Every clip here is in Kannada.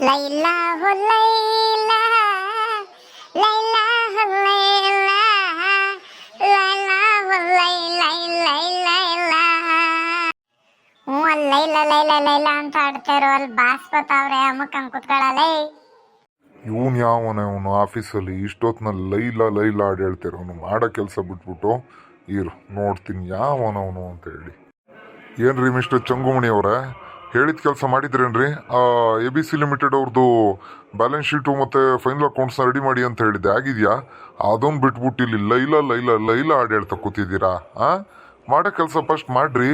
ಲೈಲಾ ಹೋ ಲೈಲಾ, ಲೈಲಾ ಹೋ ಲೈಲಾ, ಲೈಲಾ ಹೋ ಲೈಲಾ, ಲೈಲಾ. ಹ್ಞೂ ಅಲ್ಲಿ ಲೈಲಾ ಲೈಲಾ ಲೈಲಾ ಅಂತ ಆಡ್ತಾ ಇರೋ ಅಲ್ಲಿ ಬಾಸ್ ಬತ್ತಾವ್ರೆ ಅಮ್ಮಕ್ಕಂಗೆ ಕುತ್ಕೊಳ್ಳಲೇ. ಇವನು ಯಾವನ ಅವನು ಆಫೀಸಲ್ಲಿ ಇಷ್ಟೊತ್ತಿನಲ್ಲಿ ಲೈಲಾ ಲೈಲಾ ಆಡಿ ಹೇಳ್ತಿರೋನು ಮಾಡೋ ಕೆಲಸ ಬಿಟ್ಬಿಟ್ಟು ಇರು ನೋಡ್ತೀನಿ ಯಾವನವನು ಅಂತ ಹೇಳಿ. ಏನ್ರಿ ಮಿಸ್ಟರ್ ಚಂಗುಮಣಿ ಅವರೇ, ಹೇಳಿದ ಕೆಲಸ ಮಾಡಿದ್ರೇನ್ರಿ? ಎ ಬಿ ಸಿ ಲಿಮಿಟೆಡ್ ಅವ್ರದ್ದು ಬ್ಯಾಲೆನ್ಸ್ ಶೀಟು ಮತ್ತು ಫೈನಲ್ ಅಕೌಂಟ್ಸ್ನ ರೆಡಿ ಮಾಡಿ ಅಂತ ಹೇಳಿದ್ದೆ, ಆಗಿದೆಯಾ? ಅದೊಂದು ಬಿಟ್ಬಿಟ್ಟು ಇಲ್ಲಿ ಲೈಲಾ ಲೈಲಾ ಲೈಲಾ ಆಡಿ ಹೇಳ್ತಾ ಕೂತಿದ್ದೀರಾ? ಮಾಡೋ ಕೆಲಸ ಫಸ್ಟ್ ಮಾಡ್ರಿ,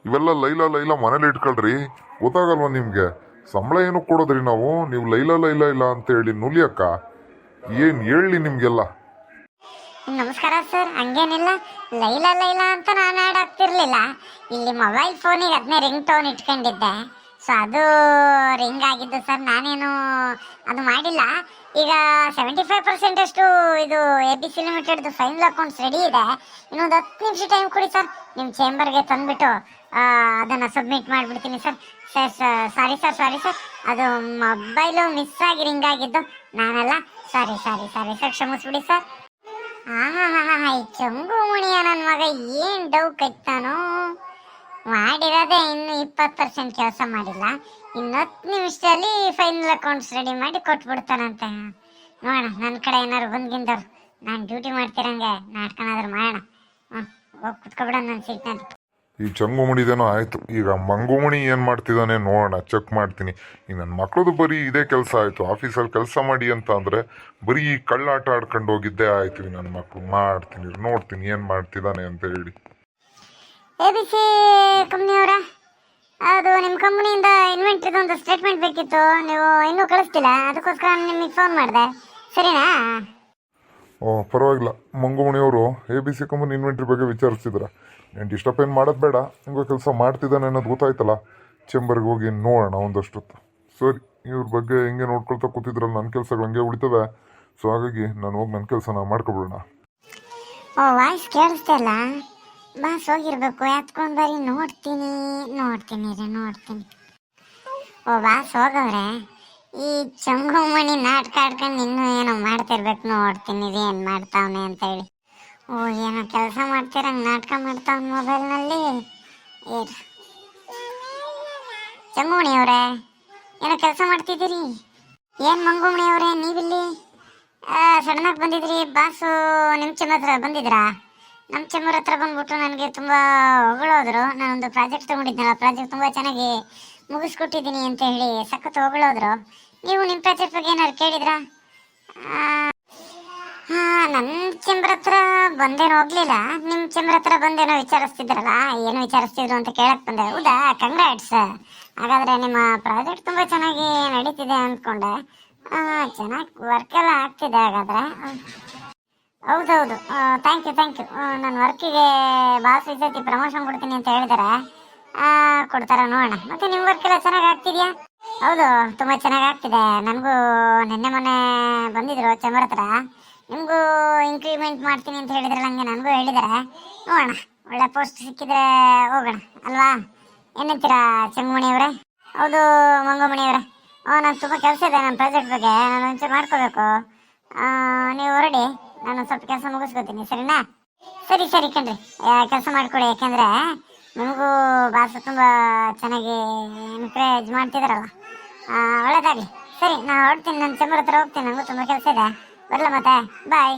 ಇವೆಲ್ಲ ಲೈಲಾ ಲೈಲಾ ಮನೇಲಿ ಇಟ್ಕೊಳ್ರಿ. ಗೊತ್ತಾಗಲ್ವ ನಿಮಗೆ? ಸಂಬಳ ಏನು ಕೊಡೋದ್ರಿ ನಾವು, ನೀವು ಲೈಲಾ ಲೈಲಾ ಇಲ್ಲ ಅಂತ ಹೇಳಿ ನುಲಿಯಕ್ಕ ಏನು ಹೇಳಿ ನಿಮಗೆಲ್ಲ? ನಮಸ್ಕಾರ ಸರ್, ಹಂಗೇನಿಲ್ಲ. ಲೈಲಾ ಲೈಲಾ ಅಂತ ನಾನು ಆಡಾಕ್ತಿರ್ಲಿಲ್ಲ. ಇಲ್ಲಿ ಮೊಬೈಲ್ ಫೋನಿಗೆ ಅದನ್ನೇ ರಿಂಗ್ ಟೋನ್ ಇಟ್ಕೊಂಡಿದ್ದೆ, ಸೊ ಅದು ರಿಂಗ್ ಆಗಿದ್ದು ಸರ್. ನಾನೇನು ಅದು ಮಾಡಿಲ್ಲ. ಈಗ 75% ಅಷ್ಟು ಇದು ಎ ಬಿ ಸಿ ಲಿಮಿಟೆಡ್ದು ಫೈನಲ್ ಅಕೌಂಟ್ಸ್ ರೆಡಿ ಇದೆ. ಇನ್ನೊಂದು 10 ನಿಮಿಷ ಟೈಮ್ ಕೊಡಿ ಸರ್, ನಿಮ್ಮ ಚೇಂಬರ್ಗೆ ತಂದುಬಿಟ್ಟು ಅದನ್ನು ಸಬ್ಮಿಟ್ ಮಾಡಿಬಿಡ್ತೀನಿ ಸರ್. ಸಾರಿ ಸರ್, ಅದು ಮೊಬೈಲು ಮಿಸ್ ಆಗಿ ರಿಂಗ್ ಆಗಿದ್ದು ನಾನಲ್ಲ. ಸಾರಿ ಸರ್, ಕ್ಷಮಿಸ್ಬಿಡಿ ಸರ್. ಈ ಚಂಗುಮಣಿಯ ನನ್ನ ಮಗ ಏನು ಡೌ ಕಟ್ತಾನೋ. ಮಾಡಿರೋದೇ ಇನ್ನು 20% ಕೆಲಸ ಮಾಡಿಲ್ಲ, ಇನ್ನು 10 ನಿಮಿಷದಲ್ಲಿ ಫೈನಲ್ ಅಕೌಂಟ್ಸ್ ರೆಡಿ ಮಾಡಿ ಕೊಟ್ಬಿಡ್ತಾನಂತೆ. ನೋಡೋಣ, ನನ್ನ ಕಡೆ ಏನಾದ್ರು ಬಂದ್ಗಿಂದವ್ರು ನಾನು ಡ್ಯೂಟಿ ಮಾಡ್ತಿರಂಗೆ ನಾಟ್ಕನಾದ್ರು ಮಾಡೋಣ. ಹೋಗಿ ಕುತ್ಕೊಬಿಡೋಣ ನನ್ನ ಸೀಟ್ನಲ್ಲಿ. ಈ ಚಂಗುಮಣಿದೇನೋ ಆಯಿತು, ಈಗ ಮಂಗುಮಣಿ ಏನು ಮಾಡ್ತಿದ್ದಾನೆ ನೋಡೋಣ, ಚೆಕ್ ಮಾಡ್ತೀನಿ. ಈಗ ನನ್ನ ಮಕ್ಕಳದು ಬರೀ ಇದೇ ಕೆಲಸ ಆಯಿತು. ಆಫೀಸಲ್ಲಿ ಕೆಲಸ ಮಾಡಿ ಅಂತ ಅಂದರೆ ಬರೀ ಕಳ್ಳಾಟ ಆಡ್ಕೊಂಡು ಹೋಗಿದ್ದೇ ಆಯ್ತು. ನನ್ನ ಮಕ್ಕಳು ಮಾಡ್ತೀನಿ, ನೋಡ್ತೀನಿ ಏನು ಮಾಡ್ತಿದ್ದಾನೆ ಅಂತ ಹೇಳಿ. ಎ ಬಿ ಸಿ ಕಂಪ್ನಿಯವರ, ಅದು ನಿಮ್ಮ ಕಂಪ್ನಿಯಿಂದ ಇನ್ವೆಂಟ್ರಿದು ಒಂದು ಸ್ಟೇಟ್ಮೆಂಟ್ ಬೇಕಿತ್ತು, ನೀವು ಇನ್ನೂ ಕಳಿಸ್ತಿಲ್ಲ. ಅದಕ್ಕೋಸ್ಕರ ನಿಮಗೆ ಫೋನ್ ಮಾಡಿದೆ, ಸರಿನಾ? ಪರವಾಗಿಲ್ಲ. ಮಂಗುಮಣಿಯವರು A B C company inventory ಬಗ್ಗೆ ವಿಚಾರಿಸ್ತಿದ್ರ. నేను ಡಿಸ್ಟರ್ಬ್ ಏನು ಮಾಡೋದು ಬೇಡ, ಹಿಂಗೋ ಕೆಲಸ ಮಾಡ್ತಿದ್ದಾನೆ ಅನ್ನೋದು ಗೊತ್ತಾಯ್ತಲ್ಲ. ಚೇಂಬರ್ಗೆ ಹೋಗಿ ನೋಡೋಣ ಒಂದಷ್ಟೊತ್ತು. ಸರಿ, ಇವ್ರ ಬಗ್ಗೆ ಹೆಂಗೆ ನೋಡ್ಕೊಳ್ತಾ ಕೂತಿದ್ರಲ್ಲ, ನನ್ನ ಕೆಲಸಗಳು ಹಂಗೆ ಉಳಿತವೆ. ಸೊ ಹಾಗಾಗಿ ನಾನು ಹೋಗಿ ನನ್ನ ಕೆಲಸನ ಮಾಡ್ಕೊಬಿಡೋಣ. ವಾಯ್ಸ್ ಕೇಳಿಸ್ತಾ ಇಲ್ಲ, ಬಾಸ್ ಹೋಗಿರ್ಬೇಕು. ಎತ್ಕೊಂಡು ಬರೀ ನೋಡ್ತೀನಿ. ಬಾಸ್ ಹೋಗವ್ರೆ. ಈ ಚಂಗುಮಣಿ ನಾಟಕ ಆಡ್ಕೊಂಡು ಇನ್ನೂ ಏನೋ ಮಾಡ್ತಿರ್ಬೇಕು. ನೋಡ್ತೀನಿ ಏನು ಮಾಡ್ತಾವನೆ ಅಂತ ಹೇಳಿ. ಏನೋ ಕೆಲಸ ಮಾಡ್ತಿರಂಗೆ ನಾಟಕ ಮಾಡ್ತಾವನ್ ಮೊಬೈಲ್ನಲ್ಲಿ. ಚಂಗುಮಣಿ ಅವರೇ, ಏನೋ ಕೆಲಸ ಮಾಡ್ತಿದ್ದೀರಿ? ಏನು ಮಂಗುಮಣಿ ಅವರೇ ನೀವಿಲ್ಲಿ ಸಡನ್ನಾಗಿ ಬಂದಿದ್ರಿ? ಬಾಸು ನಿಮ್ಮ ಚೇಂಬರ್ ಹತ್ರ ಬಂದಿದ್ರಾ? ನಮ್ಮ ಚೇಂಬರ್ ಹತ್ರ ಬಂದ್ಬಿಟ್ಟು ನನಗೆ ತುಂಬ ಹೊಗಳೋದ್ರು. ನಾನೊಂದು ಪ್ರಾಜೆಕ್ಟ್ ತೊಗೊಂಡಿದ್ನಲ್ಲ, ಪ್ರಾಜೆಕ್ಟ್ ತುಂಬ ಚೆನ್ನಾಗಿ ಮುಗಿಸ್ಕೊಟ್ಟಿದ್ದೀನಿ ಅಂತ ಹೇಳಿ ಸಖತ್ ಹೊಗಳೋದ್ರು. ನೀವು ನಿಮ್ಮ ಪ್ರಾಜೆಕ್ಟ್ ಬಗ್ಗೆ ಏನಾದ್ರು ಕೇಳಿದ್ರಾ? ನನ್ನ ಚೇಂಬರ್ ಹತ್ರ ಬಂದೇನೋ ಹೋಗ್ಲಿಲ್ಲ. ನಿಮ್ಮ ಚೇಂಬರ್ ಹತ್ರ ಬಂದೇನೋ ವಿಚಾರಿಸ್ತಿದ್ರಲ್ಲ, ಏನು ವಿಚಾರಿಸ್ತಿದ್ರು ಅಂತ ಕೇಳಕ್ ಬಂದೆ. ಹೌದಾ, ಕಂಗ್ರಾಟ್ಸ್. ಹಾಗಾದರೆ ನಿಮ್ಮ ಪ್ರಾಜೆಕ್ಟ್ ತುಂಬ ಚೆನ್ನಾಗಿ ನಡೀತಿದೆ ಅಂದ್ಕೊಂಡೆ. ಚೆನ್ನಾಗಿ ವರ್ಕ್ ಎಲ್ಲ ಆಗ್ತಿದೆ ಹಾಗಾದರೆ. ಹೌದೌದು, ಥ್ಯಾಂಕ್ ಯು. ನನ್ನ ವರ್ಕಿಗೆ ಬಾಸ್ ಈ ಸತಿ ಪ್ರಮೋಷನ್ ಕೊಡ್ತೀನಿ ಅಂತ ಹೇಳಿದ್ದಾರೆ. ಕೊಡ್ತಾರ ನೋಡೋಣ. ಮತ್ತು ನಿಮ್ಮ ವರ್ಕ್ ಎಲ್ಲ ಚೆನ್ನಾಗಿ ಆಗ್ತಿದೆಯಾ? ಹೌದು, ತುಂಬ ಚೆನ್ನಾಗಿ ಆಗ್ತಿದೆ. ನನಗೂ ಮೊನ್ನೆ ಬಂದಿದ್ರು ಚೇಂಬರ್ ಹತ್ರ. ನಿಮಗೂ ಇಂಕ್ರಿಮೆಂಟ್ ಮಾಡ್ತೀನಿ ಅಂತ ಹೇಳಿದ್ರಲ್ಲ, ಹಂಗೆ ನನಗೂ ಹೇಳಿದ್ದಾರೆ. ನೋಡೋಣ, ಒಳ್ಳೆ ಪೋಸ್ಟ್ ಸಿಕ್ಕಿದ್ರೆ ಹೋಗೋಣ ಅಲ್ವಾ? ಏನಂತೀರಾ ಚಂಗುಮಣಿಯವರೇ? ಹೌದು ಮಂಗುಮಣಿಯವರೇ. ನಾನು ತುಂಬ ಕೆಲಸ ಇದೆ ನನ್ನ ಪ್ರಾಜೆಕ್ಟ್ ಬಗ್ಗೆ, ನಾನು ಒಂಚೂರು ಮಾಡ್ಕೋಬೇಕು. ನೀವು ಹೊರಡಿ, ನಾನು ಸ್ವಲ್ಪ ಕೆಲಸ ಮುಗಿಸ್ಕೋತೀನಿ, ಸರಿನಾ? ಸರಿ ಕಣ್ರಿ, ಕೆಲಸ ಮಾಡ್ಕೊಳ್ಳಿ. ಯಾಕೆಂದರೆ ನಿಮಗೂ ಬಾಸು ತುಂಬ ಚೆನ್ನಾಗಿ ಎನ್ಕರೇಜ್ ಮಾಡ್ತಿದ್ದಾರಲ್ಲ. ಒಳ್ಳೇದಾಗಲಿ. ಸರಿ, ನಾನು ಹೊರಡ್ತೀನಿ, ನನ್ನ ಚೇಂಬರ್ ಹತ್ರ ಹೋಗ್ತೀನಿ. ನನಗೂ ತುಂಬ ಕೆಲಸ ಇದೆ. ಬರಲ್ಲ ಮತ್ತೆ, ಬಾಯ್.